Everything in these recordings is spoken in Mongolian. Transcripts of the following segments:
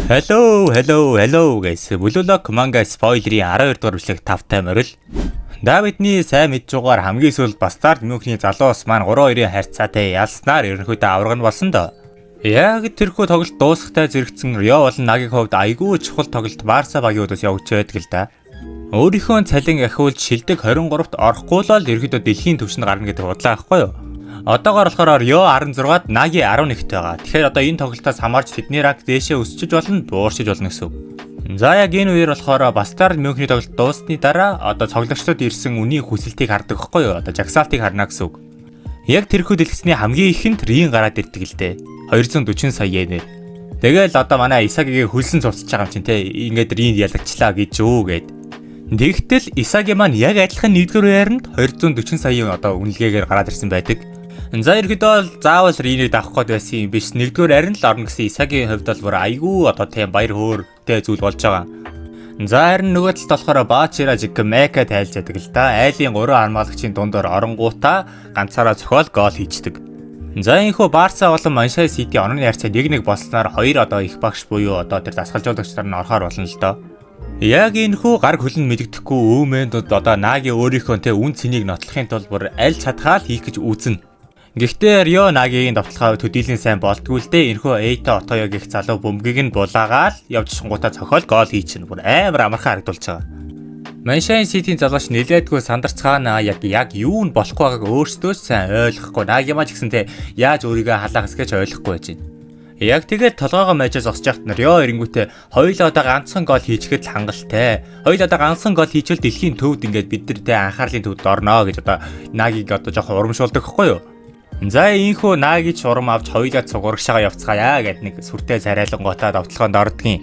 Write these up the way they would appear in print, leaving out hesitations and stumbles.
Hello guys. Бүлүүлэг манга спойлерийн 12 дугаар бичлэг тавтай морил. Давидны сайн мэдж байгаагаар хамгийн сүүлд Бастард Мюнхний залуу ус маань 3-2-ийн харьцаатай ялснаар ерөнхийдөө авраг нь болсон доо. Яг тэрхүү тоглолт дуусахтай зэрэгцэн Рио болон Нагийн хувьд айгүй чухал тоглолт Барса багийн өдөөс явж байдаг л да. Өөрийнхөө цалин ахиулж шилдэг 23-т орохгүй л ерөнхийдөө дэлхийн түвшинд гарна гэдэг бодлоо байхгүй юу? Одоогоор болохоор Рио 16-д Наги 11-т байгаа. Тэгэхээр одоо энэ тоглолтоос хамаарч тэдний ранг дээшээ өсчиж болно, буурчиж болно гэсэн үг. За яг энэ үеэр болохоор Бастард Мюнхний тоглолт дуусны дараа одоо цогцлогчдод ирсэн үнийн хүсэлтийг хардаг байхгүй юу? Одоо жагсаалтыг харна гэсэн үг. Яг тэрхүү дэлгэцний хамгийн ихэнд Рийн гараад ирдэг л дээ. 240 сая йенээр. Тэгэл одоо манай Исагигийн хөлсөн цуцж байгаа юм чинь те. Ингээд Рийн ялагчлаа гэж өө гээд. Тэгтэл Исаги маань яг адилхан 1-р байранд 240 саяын одоо үнэлгээгээр гараад ирсэн байдаг. За ерөөдөө заавал Ринийг давах гээд байсан юм биш. 1-р арин л орно гэсэн Исагийн хувьд бол бүр айгүй одоо тийм баяр хөөртэй зүйл болж байгаа. За харин нөгөө талд болохоор Баачира жиг Мека тайлж яадаг л да. Айлын 3 хамгаалагчийн дундор оронгуудаа ганцаараа зохиол гол хийждэг. За энэхүү Барса болон Манчестер Сити онооны харьцаа 1-1 болсноор хоёр одоо их багш буюу одоо тэр дасгалжуулагчдаар нь орохоор болно л доо. Яг энэхүү гар хөлн мэддэхгүй өөмөнд одоо Наги өөрийнхөө тэ үн цэнийг нотлохын тулд бүр аль чадхаа л хийх гэж үүснэ. Гэхдээ Рио Нагийн давталгаа төдийлэн сайн болтгүй л дээ. Энэхүү Эйта Отоё гэх залуу бөмбөгийг нь булаагаал явж шингуудаа цохол гол хийчихнэ. Бүр амар амархан харагдулж байгаа. Манчестер Ситийн залууч нэлээдгүй сандарцгаана яг юу нь болохгүй байгааг өөрсдөө ч сайн ойлгохгүй. Наги маань ч гэсэн те яаж өөрийгөө халаах гэж ойлгохгүй байж байна. Яг тэгээд толгоогоо мэжээ зогсож яхад Рио эрэнгүүтээ хоёулаа одоо ганцхан гол хийчихэд л хангалттай. Хоёулаа одоо ганцхан гол хийчихвэл дэлхийн төвд ингээд бид нар те анхаарлын төвд орно гэж одоо Нагиг одоо жоохон урамшуулдаг хэвгүй юу? За ийхүү Наги ч урам авч хоёулаа цугурагшаага явцгаая гэд нэг сүртэй царайлангуудаа давталгаанд ордгийн.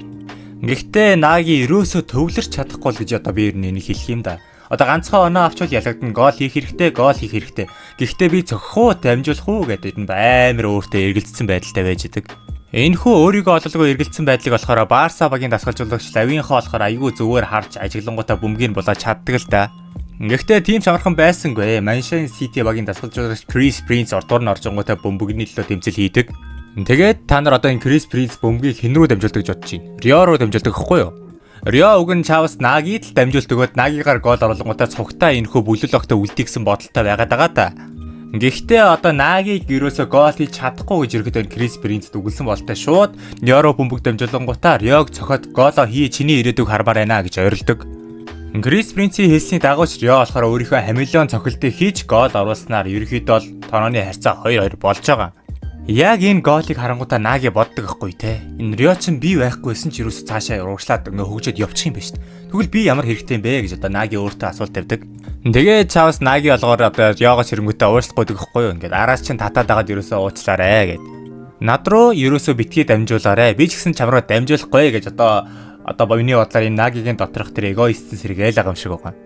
Гэхдээ Наги ерөөсөө төвлөрч чадахгүй л гэж одоо би энийг хэлэх юм да. Одоо ганцхан оноо авчвал ялагдана, гол хийх хэрэгтэй. Гэхдээ би цохихуу дамжуулах уу гэдэг нь амар өөртөө эргэлзсэн байдалтай байж идэг. Энэхүү өөрийгөө ололгүй эргэлзсэн байдлыг болохоор Барса багийн дасгалжуулагч Лавинхо болохоор айгүй зүгээр харж ажиглангуудаа бөмбөгийг болоо чаддаг л да. Гэхдээ тийм ч амархан байсангүй. Манчестер Сити багийн дасгалжуулагч Крис Принц ордуур нь оржингуудаа бөмбөгний төлөө тэмцэл хийдэг. Тэгээд та нар одоо энэ Крис Принц бөмбөгийг хэн рүү дамжуулдаг гэж бодож байна? Рио руу дамжуулдаг гэхгүй юу? Рио уг нь Чавс Нагид л дамжуулдаг бод Нагигаар гол оруулангуудаа цугтаа энэхүү бүлэл огтой үлдээсэн бодолтой байгаад байгаа да. Гэхдээ одоо Нагиг ерөөсөө гол хийж чадахгүй гэж ерөөдөө Крис Принцд үгэлсэн болтой шууд Ниоро бөмбөг дамжуулангуудаа Риог цохоод голоо хий чиний ирээдүг хармаар байна гэж ойролдог. Крис Принцийн хэлсний дагуу Рио болохоор өөрийнхөө хамилион цохилтыг хийж гол оруулснаар ерөөхдөө л тонооны харьцаа 2-2 болж байгаа. Яг энэ голыг харангуудаа Наги боддог байхгүй те. Энэ Рио ч би байхгүйсэн ч юусоо цаашаа урагшлаад ингээ хөгжөд явчих юм ба шүү дээ. Тэгвэл би ямар хэрэгтэй юм бэ гэж одоо Наги өөртөө асуулт тавьдаг. Тэгээд Чавс Наги олгоор одоо Риогоос хэрэгмэтэй уушлахгүй байхгүй юу. Ингээд араас чинь татаад агаад юусоо уучлаарэ гэд. Над руу юусоо битгий дамжуулаарэ. Би ч гэсэн чамруу дамжуулахгүй гэж одоо миний бодлоор энэ Нагигийн доторх тэр эгоистэн сэргээл байгаа юм шиг байна.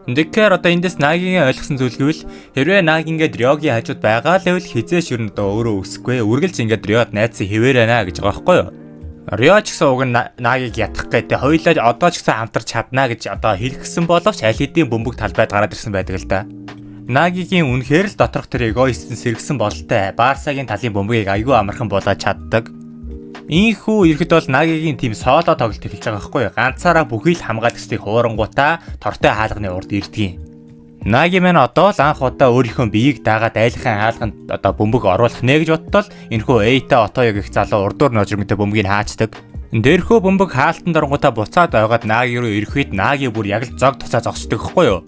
Тэгэхээр одоо эндээс Нагигийн ойлгосон зүйл гэвэл хэрвээ Наги ингээд Риогийн хажууд байгаа л байвал хизээш юу нөдөө өөрөө өсөхгүй үргэлж ингээд Риод найцсан хэвээр байна гэж байгаа байхгүй юу? Рио ч гэсэн уг нь Нагиг ятгах гэдэг хоёулаа одоо ч гэсэн хамтарч чадна гэж одоо хэлгэсэн боловч аль хэдийн бөмбөг талбайд гараад ирсэн байдаг л да. Нагигийн үнэхээр л доторх тэр эгоистэн сэргсэн бололтой Барсагийн талын бөмбөгийг айгүй амархан болоод чаддаг. Ийхүү ерхэд бол Нагигийн тим соло тоглолт эхэлж байгаа байхгүй юу? Ганцаараа бүхий л хамгаалагчдыг хуурангуудаа тортой хаалганы урд ирдгийн. Наги маань одоо л анх удаа өөрийнхөө биеийг даагаад айлхан хаалганд одоо бөмбөг оруулах нэ гэж бодтол энэхүү Эйта Отоё гэх залуу урдуур ножирмтэй бөмбөгийг хаачдаг. Дээрхөө бөмбөг хаалтан дорнгуудаа буцаад байгаад Наги руу ирэх үед Наги бүр яг л зог туцаа зогсдог байхгүй юу?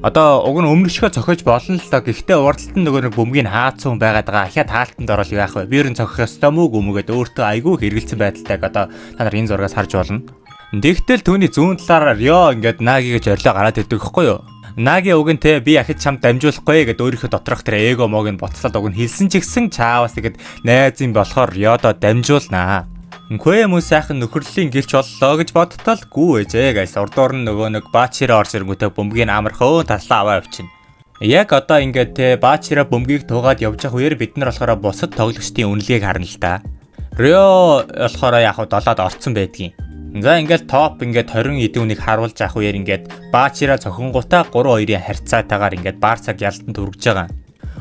Одоо уг нь өмнөшгөө цохиж болно л да. Гэхдээ урдталт нь нөгөө нэг бөмбөгийг хаацсан байгаад байгаа. Ахиад хаалтанд орол яах вэ? Би ерэн цохих ёстой мүү гүмгээд өөртөө айгүй хэрэгэлсэн байдалтайг одоо та нар энэ зургаас харж болно. Тэгтэл түүний зүүн талаараа Рио ингээд Наги гэж орлоо гараад ирдэг гэхгүй юу? Наги уг нь те би ахиж чамд дамжуулахгүй гэд өөрийнхөө доторх тэр эго мог нь боцлоод уг нь хэлсэн ч гэсэн Чавас гэд найз юм болохоор Риодо дамжуулнаа. Хөөе мөн сайхан нөхөрлөлийн гэлч боллоо гэж бодтол гүү ээжээ гайс урдуур нь нөгөө нэг Баачира орж ирэнгүүтээ бөмбөгийг амархан таслаа аваа явчихна. Яг одоо ингээд те Баачира бөмбөгийг туугаад явж явах үеэр бид нар болохоор бусад тоглогчдын үнэлгээг харна л та. Рио болохоор яг долоод орцсон байдгийн. За ингээд топ ингээд 20 эдүүнийг харуулж авах үеэр ингээд Баачира цохингуудаа 3-2-ийн харьцаатаагаар ингээд Барсаг ялтанд хүргэж байгаа.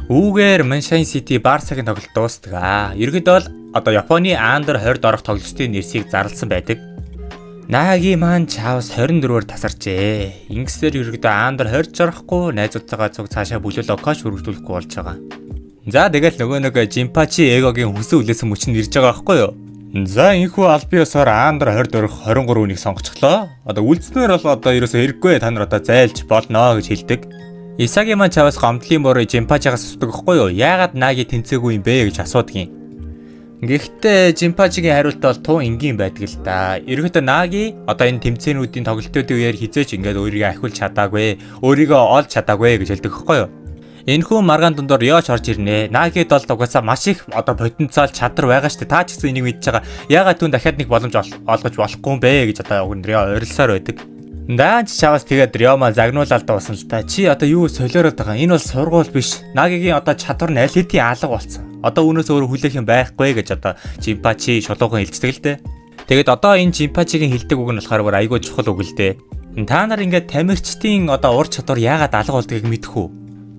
Үүгээр Манчестер Сити Барсагийн тоглолт дуустгаа. Ерөнхийдөө бол одоо Японы Андер 20-д орох тоглогчдын нэрсийг зарласан байдаг. Наги маань Чавс 24-оор тасарчээ. Ингэсээр ерөөдөө Андер 20 жарахгүй найзуудтайгаа цуг цаашаа бүлээл окоч хөрвүүлэхгүй болж байгаа. За тэгэл нөгөө нэг Жимпачи Эгогийн хүсэн үлээсэн мөч нь ирж байгаа байхгүй юу? За энэхүү албиосоор Андер 20-д орох 23 үнийг сонгочихлоо. Одоо үлдснээр бол одоо ерөөсөө хэрэггүй та нар одоо зайлж болно гэж хэлдэг. Исаги маань Чавс гомдлын бороо Жимпачигаас асуудаг байхгүй юу? Яагаад Наги тэнцээгүй юм бэ гэж асуудгийн. Гэхдээ Жимпачигийн хариулт бол тун энгийн байдаг л да. Ерөнхийдөө Наги одоо энэ тэмцээнүүдийн тоглолтуудын үеэр хизээч ингээд өөрийгөө ахиулж чадаагүй, өөрийгөө олж чадаагүй гэж хэлдэг байхгүй юу? Энэхүү маргаан дундор Риоч орж ирнэ. Нагид бол угаасаа маш их одоо потенциал чадвар байгаа штэ. Та ч гэсэн энийг мэдж байгаа. Яагаад түн дахиад нэг боломж олгож болохгүй юм бэ гэж одоо Рио орилсоор байдаг. Даач Чавс тэгээд Рио маа загнуулаад дуусан л та. Чи одоо юу солиороод байгаа? Энэ бол сургууль биш. Нагигийн одоо чадвар нь аль хэдийн алга болсон. Одоо үүнээс өөр хүлээх юм байхгүй гэж одоо Жимпачи шулуухан хэлцдэг л дээ. Тэгээд одоо энэ Жимпачигийн хэлдэг үг нь болохоор айгүй чухал үг л дээ. Та нар ингээд тамирчдын одоо ур чадвар яагаад алга болдгийг мэдэх үү?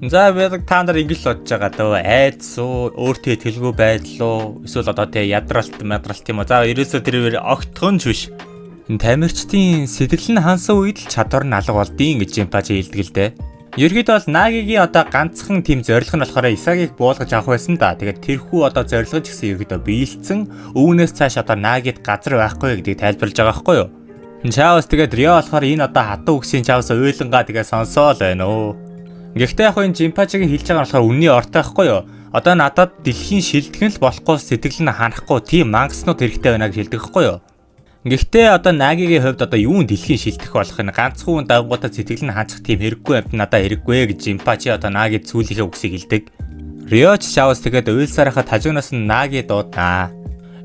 За бид та нар ингэж л бодож байгаа дөө айдс уу өөртөө тэлгүй байдал уу эсвэл одоо тэ ядралт мадралт юм уу. За ерөөсөө тэр огтхонч биш. Тамирчдын сэтгэл нь хансан үед л чадвар нь алга болдгийн гэж Жимпачи хэлдэг л дээ. Ерөнхийдөө бол Нагигийн одоо ганцхан тийм зорилго нь болохоор Исагиг буулгаж авах байсан да. Тэгээд тэрхүү одоо зорилго ч гэсэн ерөнхийдөө биелсэн. Үүнээс цааш одоо Нагид газар байхгүй гэдгийг тайлбарлаж байгаа байхгүй юу? Чавс тэгээд Рио болохоор энэ одоо хатуу үгсийн Чавс уйлангаа тэгээд сонсоол байна уу. Гэхдээ яг энэ Жимпачигийн хэлж байгаа нь болохоор үнний ортой байхгүй юу? Одоо надад дэлхийн шилтгэн л болохгүй сэтгэл нь ханахгүй тийм мангаснууд хэрэгтэй байна гэж хэлдэг байхгүй юу? Гэхдээ одоо Нагигийн хувьд одоо юун дэлхийн шилтэх болох нь ганцхан дагуутай сэтгэл нь хаачих тийм хэрэггүй амт надад хэрэггүй гэж Жимпачи одоо Наги цүүлийнхээ үгсийг хэлдэг. Риоч Чавс тэгээд уйлсарахад хажуунаас нь Наги дуудаа.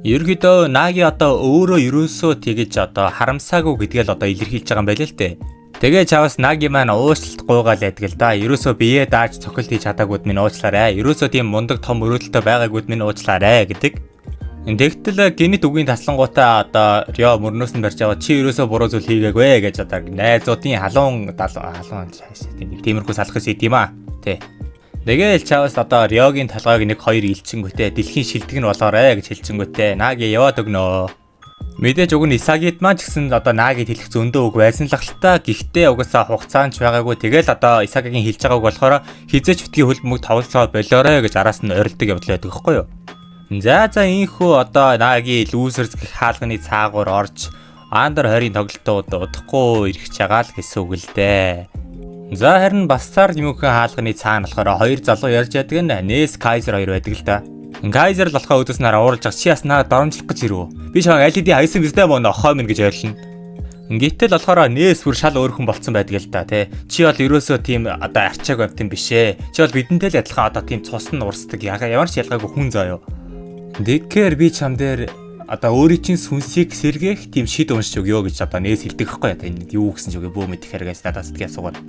Ерөнхийдөө Наги одоо өөрөө ерөөсөө тэгэж одоо харамсаагүй гэдгээ л одоо илэрхийлж байгаа юм байл л дээ. Тэгээ Чавс Наги маань уучлалт гуйгаал байдаг л да. Ерөөсөө бие дааж цохилт хийж чадаагүйд минь уучлаарай. Ерөөсөө тийм мундаг том өрөөдөлтөй байгаагүйд минь уучлаарай гэдэг. Тэгтэл гинэт үгийн таслангуудаа одоо Рио мөрнөөс нь барьж аваад чи ерөөсөө буруу зүйл хийгээгүй гэж одоо найзуудын халуун тиймэрхүү салах хэсэг юм аа. Тэ. Тэгэл Чавс одоо Риогийн талгааг 1-2 илчингүүтээ дэлхийн шилдэг нь болоорой гэж хэлчихэнгүүтээ Наги яваад өгнө. Мэдээж уг нь Исагид маань ч гэсэн одоо Нагид хэлэх зөндөө үг байсан л ахaltaа. Гэхдээ угаасаа хугацаанд байгаагүй. Тэгэл одоо Исагигийн хэлж байгааг болохоор хизээч битгий хөлбөмбөг тавлцаа болоорой гэж араас нь орилдог явдал байдаг байхгүй юу? За ийхүү одоо Наги лүүсерс гэх хаалганы цаагуур орж Андер 20-ын тоглолтууд удахгүй ирэх чагаа л гэсэн үг л дээ. За харин Бастард Мюнхен хаалганы цаана болохоор хоёр залуу ярьж яадаг нь Нес Кайзер хоёр байдаг л да. Кайзер л болохоо өдөөс нараа ууралж байгаа чи яснаа доромжлох гэж ирв. Би чамайг аль хэдийн хайсан биздэ мөн охоо минь гэж ойлно. Гэтэл болохоор Нес бүр шал өөр хүн болцсон байдаг л да тий. Чи бол ерөөсөө тийм одоо арчааг байт юм бишээ. Чи бол бидэнтэй л адилхан одоо тийм цус нь урсдаг. Ямар ч ялгаагүй хүн заяа. Тэгэхээр би чам дээр одоо өөрийн чинь сүнсийг сэргээх тийм шид уншиж өгөө гэж одоо Нес хэлдэг хэвгүй одоо энэ юу гэсэн ч үгүй бөө мэдэх хэрэгээс надаас тгий асуугаад.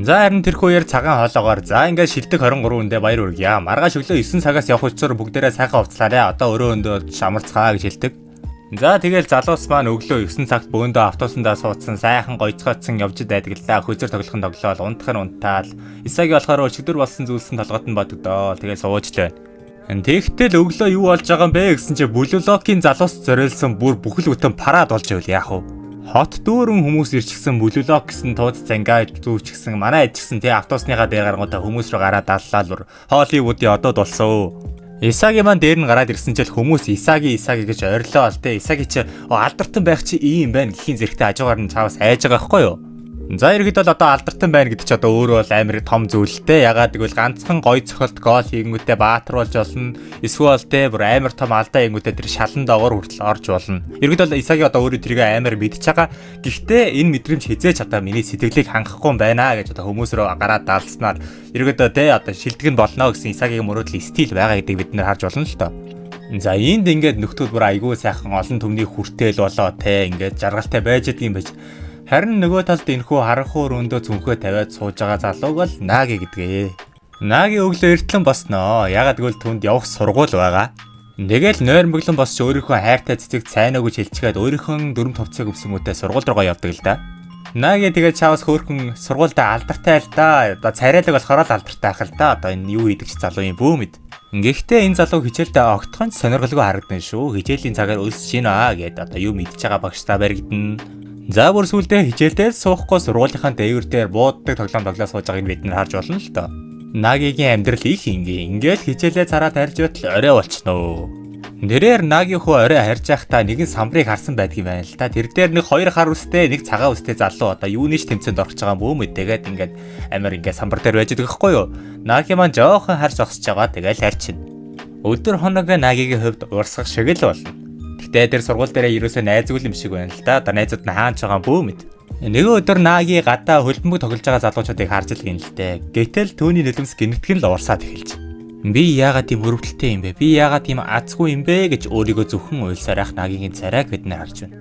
За харин тэрхүүгээр цагаан хоолоогоор за ингээд шилдэг 23 үндэ баяр хүргье. Маргааш өглөө 9 цагаас явах учраа бүгдээрээ сайхан хувцлаарай. Одоо өрөө өндөө шамарцгаа гэж хэлдэг. За тэгэл залуус маань өглөө 9 цагт бөөндөө автобусандаа суудсан сайхан гоёцгоодсон явж байдаг л да. Хөзөр тоглохын тоглоол унтахын унтаал. Исаги болохоор өчигдөр болсон зүйлсэн толгойд нь бодогдоо. Тэгээ сууж л байна. Тэгтэл өглөө юу болж байгаа юм бэ гэсэн чи Бүлүлокийн залуус зориулсан бүр бүхэл бүтэн парад болж байвал яах вэ? Хот дүүрэн хүмүүс ирчихсэн Бүлүлок гэсэн тууд зангаа зүүчихсэн манай ичсэн тий автобусныхаа дээр гарангуудаа хүмүүс рүү гараад даллаалвар Холливуудын одод болсон. Исаги маань дээр нь гараад ирсэн чил хүмүүс Исаги гэж ойрлоо л тий. Исаги чи алдартан байх чи ийм байна гэхийн зэрэгтэй хажуугаар нь Чавс айж байгаа байхгүй юу? За ирэхэд бол одоо алдартан байна гэдэг чи одоо өөрөө бол амар том зүйлтэй. Ягаад гэвэл ганцхан гоё цохолт гол хийнгүүтээ баатруулж болно. Эсвэл те бүр амар том алдаа хийнгүүтээ тэр шалан доогоор хүртэл орж болно. Ирэхэд бол Исаги одоо өөрөө тэрийг амар мэдж байгаа. Гэхдээ энэ мэдрэмж хизээч одоо миний сэтгэлийг хангахгүй байна гэж одоо хүмүүс рүү гараад даалснаар ирэхэд те одоо шилдэг нь болно гэсэн Исагигийн мөрөөдөл стил байгаа гэдгийг бид нэр харж болно л доо. За энд ингээд нөхдүүд бүр айгүй сайхан олон төмний хүртэл болоо те ингээд жаргалтай байж идэг юм байж. Харин нөгөө талд энэхүү харанхуур өндөө цүнхөө тавиад сууж байгаа залууг л Наги гэдгээ. Наги өглөө эртлэн босноо. Ягаад гэвэл түнд явах сургууль байгаа. Тэгэл нойр мөглөн босч өөрийнхөө хайртай цэцэг цайнаа гэж хэлчихээд өөрийнхөө дөрөв товцыг өвсөнгүүтээ сургууль руугаа явдаг л да. Наги тэгээд Чавс хөөрхөн сургуультай алдартай л да. Одоо царайлаг болохоор л алдартай ах л да. Одоо энэ юу хийдэг ч залуу юм бөө мэд. Гэхдээ энэ залуу хичээлдээ огтхон сонирхолгүй харагдана шүү. Хичээлийн цагаар өсөж гинэ гэд одоо юу мэдчихэж байгаа багштай баригдана. За бүр сүулдэ хичээлдээ суухгүй сургуулийнхаа дээгүүр дээр бууддаг тоглоом сууж байгааг бид нар харж болно л доо. Нагигийн амьдрал их ингээл хичээлээ цараад харж байтал орой болчихно. Нэрээр Наги хөө орой харж байхдаа нэгэн самбарыг харсан байдгийн байна л та. Тэр дээр нэг хоёр хар үстэй, нэг цагаан үстэй залуу одоо юунийч тэмцээнд орж байгаа юм бөөм тэгээд ингээд амар ингээд самбар дээр байж байгаа байхгүй юу? Наги маань жоохон харж зогсож байгаа тэгэл харчин. Өдөр хоног Нагигийн хувьд урсгах шиг л болно. Гэтэ тэр сургууль дээрээ ерөөсөө найзгүй юм шиг байна л да. Одоо найзууд нь хаач байгаа бөөм. Нэгэн өдөр Наги гадаа хөлбөмбөг тоглож байгаа залуучуудыг харж л гин л дээ. Гэтэл түүний нөлөөс гинтгэн л урсаад эхэлж. Би яагаад тийм өрөвдөлтэй юм бэ? Би яагаад тийм азгүй юм бэ гэж өөрийгөө зөвхөн уйлсаар ах Нагигийн царайг бид нар харж байна.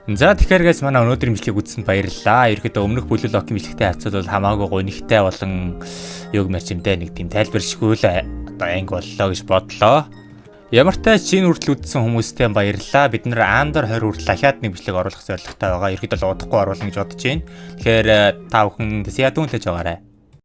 За тэгэхээр guys манай өнөөдрийн бичлэгийг үзсэнд баярлалаа. Ерөнхийдөө өмнөх бүлэг локийн бичлэгтэй харьцуулбал хамаагүй гонигтай болон юг мэрчимтэй нэг тийм тайлбаршгүй л одоо анги боллоо гэж бодлоо. Ямар ч тач шинэ хүртэл үзсэн хүмүүстээ баярлалаа. Бид нэр Андор 20 хүртэл ахаад нэг бичлэг оруулах зорилготой байгаа. Ерөнхийдөө удахгүй оруулна гэж бодож байна. Тэгэхээр та бүхэн тэсээ ядуун лж байгаарай.